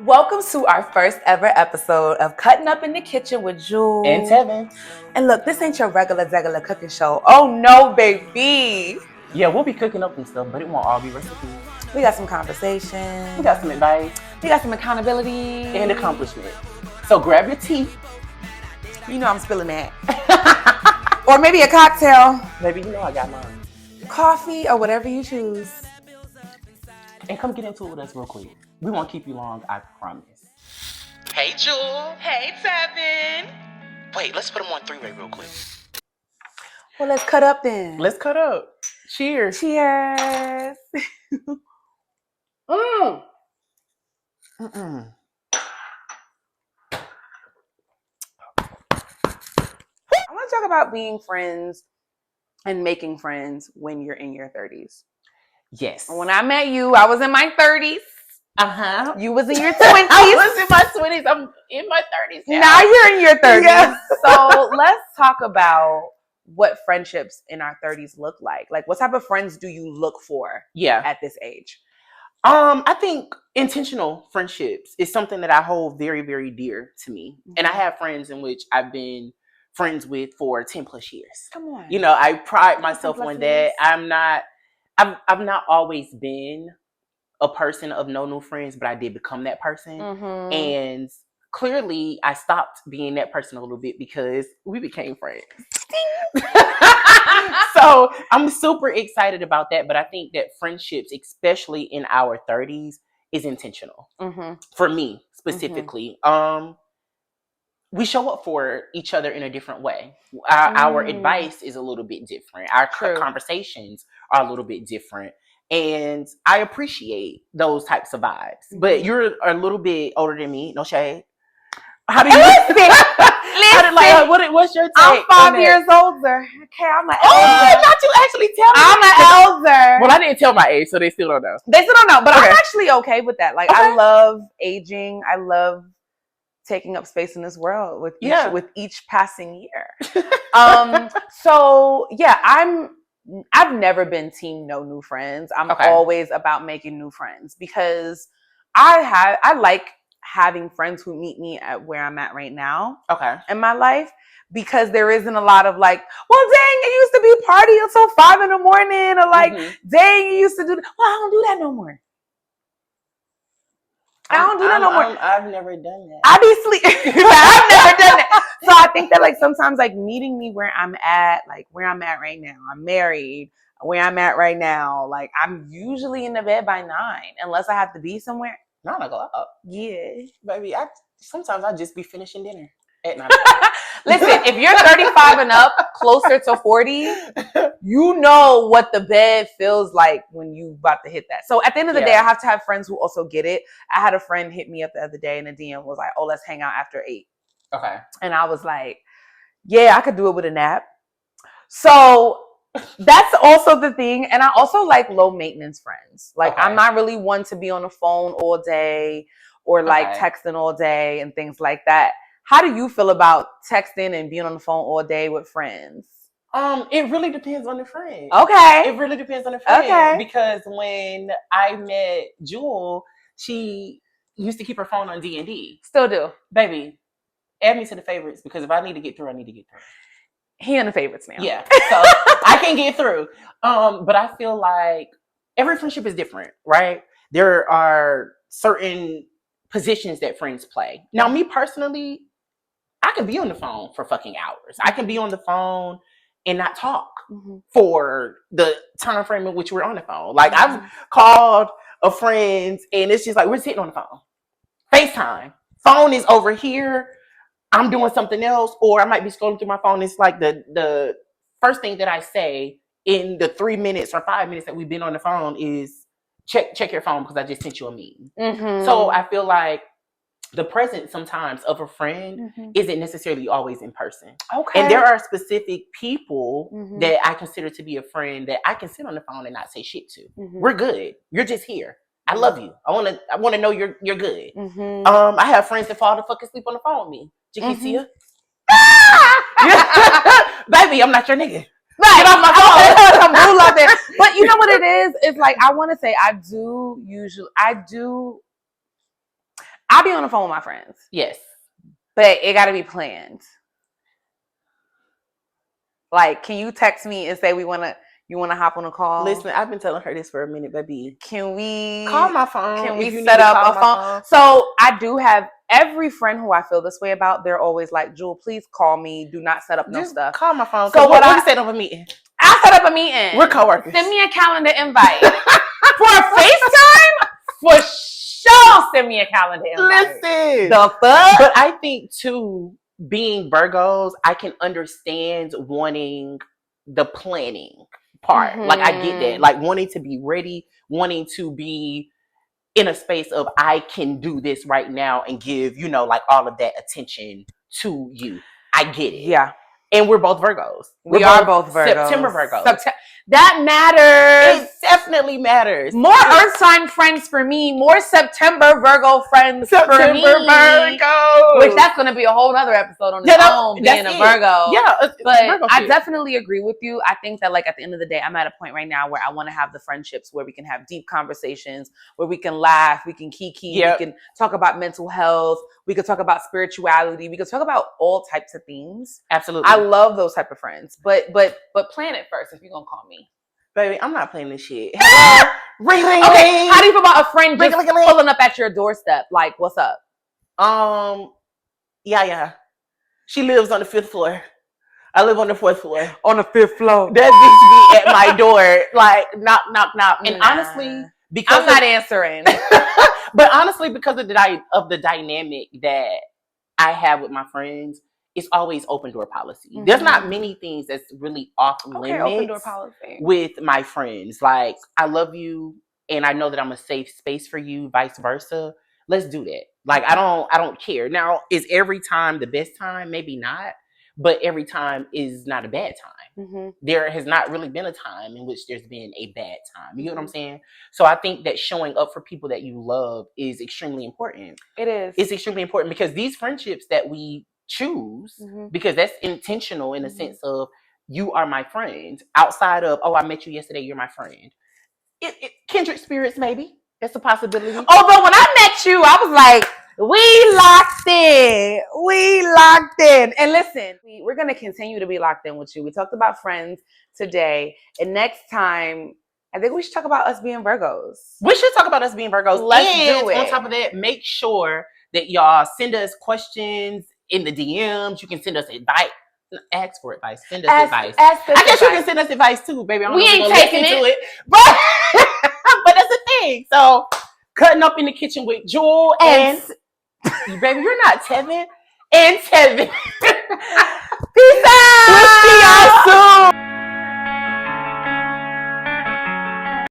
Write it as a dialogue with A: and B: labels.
A: Welcome to our first ever episode of Cutting Up in the Kitchen with Jewel
B: and Tevin.
A: And look, this ain't your regular cooking show. Oh no, baby.
B: Yeah, we'll be cooking up some stuff, but it won't all be recipes.
A: We got some conversation.
B: We got some advice.
A: We got some accountability.
B: And accomplishment. So grab your tea.
A: You know I'm spilling that. Or maybe a cocktail.
B: Maybe you know I got mine.
A: Coffee or whatever you choose.
B: And come get into it with us real quick. We won't keep you long, I promise.
C: Hey, Jewel.
A: Hey, Tevin.
C: Wait, let's put them on three-way real quick.
A: Well, let's cut up then.
B: Let's cut up. Cheers.
A: Cheers.
B: Mm.
A: Mm-mm. I want to talk about being friends and making friends when you're in your 30s.
B: Yes.
A: When I met you, I was in my 30s.
B: Uh-huh.
A: You was in your 20s.
B: I was in my 20s. I'm in my 30s now.
A: Now you're in your 30s.
B: Yeah.
A: So let's talk about what friendships in our 30s look like. Like, what type of friends do you look for at this age?
B: I think intentional friendships is something that I hold very, very dear to me. Mm-hmm. And I have friends in which I've been friends with for 10 plus years.
A: Come on.
B: You know, I pride myself on that. I've not always been a person of no new friends, but I did become that person. Mm-hmm. And clearly I stopped being that person a little bit because we became friends. So I'm super excited about that. But I think that friendships, especially in our 30s, is intentional. Mm-hmm. For me specifically. Mm-hmm. We show up for each other in a different way. Our advice is a little bit different. Our conversations are a little bit different. And I appreciate those types of vibes. Mm-hmm. But you're a little bit older than me. No shade. How do you what's your take?
A: I'm 5 years older. Okay, I'm an elder.
B: Oh, not you actually tell me.
A: I'm an elder.
B: Well, I didn't tell my age, so they still don't know.
A: They still don't know, but I'm actually okay with that. Like, I love aging. I love taking up space in this world with each passing year. So yeah, I've never been team no new friends. I'm always about making new friends because I like having friends who meet me at where I'm at right now in my life, because there isn't a lot of like, well, dang, it used to be party until 5 a.m, or like, dang, you used to do that. Well, I don't do that no more. I don't do that no more.
B: I've never done that.
A: I be sleeping. I've never done that. So I think that like sometimes like meeting me where I'm at, like where I'm at right now, I'm married, where I'm at right now, like I'm usually in the bed by 9, unless I have to be somewhere.
B: 9 o'clock.
A: Yeah.
B: Baby, sometimes I just be finishing dinner at 9.
A: Listen, if you're 35 and up, closer to 40, you know what the bed feels like when you about to hit that. So at the end of the day, I have to have friends who also get it. I had a friend hit me up the other day in a DM, was like, oh, let's hang out after 8.
B: Okay.
A: And I was like, yeah, I could do it with a nap. So that's also the thing. And I also like low maintenance friends. Like I'm not really one to be on the phone all day or like texting all day and things like that. How do you feel about texting and being on the phone all day with friends?
B: It really depends on the friend.
A: Okay.
B: It really depends on the friend. Okay. Because when I met Jewel, she used to keep her phone on D&D.
A: Still do.
B: Baby, add me to the favorites, because if I need to get through, I need to get through.
A: He in the favorites now.
B: Yeah. So I can get through. But I feel like every friendship is different, right? There are certain positions that friends play. Now, me personally, I can be on the phone for fucking hours. I can be on the phone and not talk for the time frame in which we're on the phone. Like I've called a friend and it's just like, we're sitting on the phone. FaceTime. Phone is over here. I'm doing something else, or I might be scrolling through my phone. It's like the first thing that I say in the 3 minutes or 5 minutes that we've been on the phone is check your phone because I just sent you a meeting. Mm-hmm. So I feel like the presence sometimes of a friend isn't necessarily always in person. Okay. And there are specific people that I consider to be a friend that I can sit on the phone and not say shit to. We're good. You're just here. I love you. I want to know you're good. I have friends that fall the fuck asleep on the phone with me. Jakecia. Baby, I'm not your nigga.
A: Right. Get off my phone. But you know what it is? It's like, I want to say I do I'll be on the phone with my friends.
B: Yes.
A: But it got to be planned. Like, can you text me and say you want to hop on a call?
B: Listen, I've been telling her this for a minute, baby.
A: Can we
B: call my phone?
A: Can we set up a phone? So I do have every friend who I feel this way about. They're always like, Jewel, please call me. Do not set up no stuff.
B: Call my phone.
A: So
B: what I set up a meeting?
A: I set up a meeting.
B: We're coworkers.
A: Send me a calendar invite for a FaceTime. For sure, send me a calendar invite.
B: Listen,
A: the fuck.
B: But I think too, being Virgos, I can understand wanting the planning part.
A: Mm-hmm.
B: Like, I get that. Like, wanting to be ready, wanting to be in a space of, I can do this right now and give, like, all of that attention to you. I get it.
A: Yeah.
B: And we're both Virgos.
A: We are both Virgos.
B: September Virgos.
A: That matters.
B: It definitely matters.
A: More Earth sign friends for me. More September Virgo friends for me.
B: Virgo.
A: Which that's going to be a whole other episode on its own, being a Virgo.
B: Yeah.
A: But I definitely agree with you. I think that, like, at the end of the day, I'm at a point right now where I want to have the friendships where we can have deep conversations, where we can laugh, we can kiki, we can talk about mental health, we could talk about spirituality, we could talk about all types of themes.
B: Absolutely.
A: I love those type of friends. But plan it first if you're going to call me.
B: Baby, I'm not playing this shit. Hello? Ring, ring,
A: okay,
B: ring.
A: how do you feel about a friend just pulling up at your doorstep? Like, what's up?
B: Yeah. She lives on the 5th floor. I live on the 4th floor.
A: On the 5th floor.
B: That bitch be at my door, like, knock, knock, knock. And honestly, because
A: I'm not answering.
B: But honestly, because of the dynamic that I have with my friends, it's always open door policy. Mm-hmm. There's not many things that's really off limits
A: open door policy
B: with my friends. Like, I love you and I know that I'm a safe space for you, vice versa. Let's do that. Like, I don't care. Now, is every time the best time? Maybe not. But every time is not a bad time. Mm-hmm. There has not really been a time in which there's been a bad time. You get what I'm saying? So I think that showing up for people that you love is extremely important.
A: It is.
B: It's extremely important because these friendships that we choose, because that's intentional in the sense of, you are my friend, outside of, I met you yesterday, you're my friend. Kindred spirits, maybe. That's a possibility.
A: Although when I met you, I was like, we locked in. And listen, we're going to continue to be locked in with you. We talked about friends today. And next time, I think we should talk about us being Virgos.
B: We should talk about us being Virgos.
A: Let's do it.
B: On top of that, make sure that y'all send us questions in the DMs. You can send us advice. Ask for advice. Send us advice. I guess you can send us advice too, baby.
A: We ain't taking it.
B: But that's the thing. So, cutting up in the kitchen with Jewel and baby, you're not Tevin. And Tevin.